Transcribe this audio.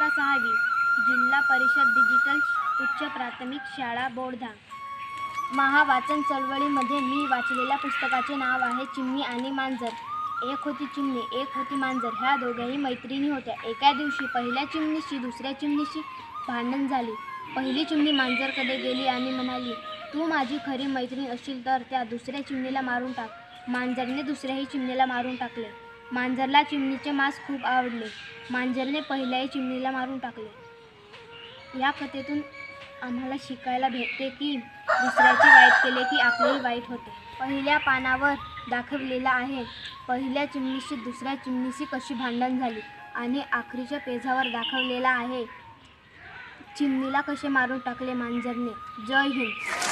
इयत्ता 6वी, जिल्हा परिषद डिजिटल उच्च प्राथमिक शाळा बोर्धा। महावाचन चळवळीमध्ये मी वाचलेल्या पुस्तकाचे नाव आहे चिमणी आणि मांजर। एक होती चिमणी, एक होती मांजर, ह्या दोघ्याही मैत्रिणी होत्या। एका दिवशी पहिल्या चिमणीशी दुसऱ्या चिमणीशी भांडण झाली। पहिली चिमणी मांजरकडे गेली आणि म्हणाली, तू माझी खरी मैत्रीण असशील तर त्या दुसऱ्या चिमणीला मारून टाक। मांजरने दुसऱ्याही चिमणीला मारून टाकले। मांजरला चिमणीचे मांस खूप आवडले। मांजरने पहिल्याही चिमणीला मारून टाकले। या कथेतून आम्हाला शिकायला भेटते की दुसऱ्याचे वाईट केले की आपलेही वाईट होते। पहिल्या पानावर दाखवलेला आहे पहिल्या चिमणीशी दुसऱ्या चिमणीशी कशी भांडण झाली आणि आखरीच्या पेजावर दाखवलेला आहे चिमणीला कसे मारून टाकले मांजरने। जय हिंद।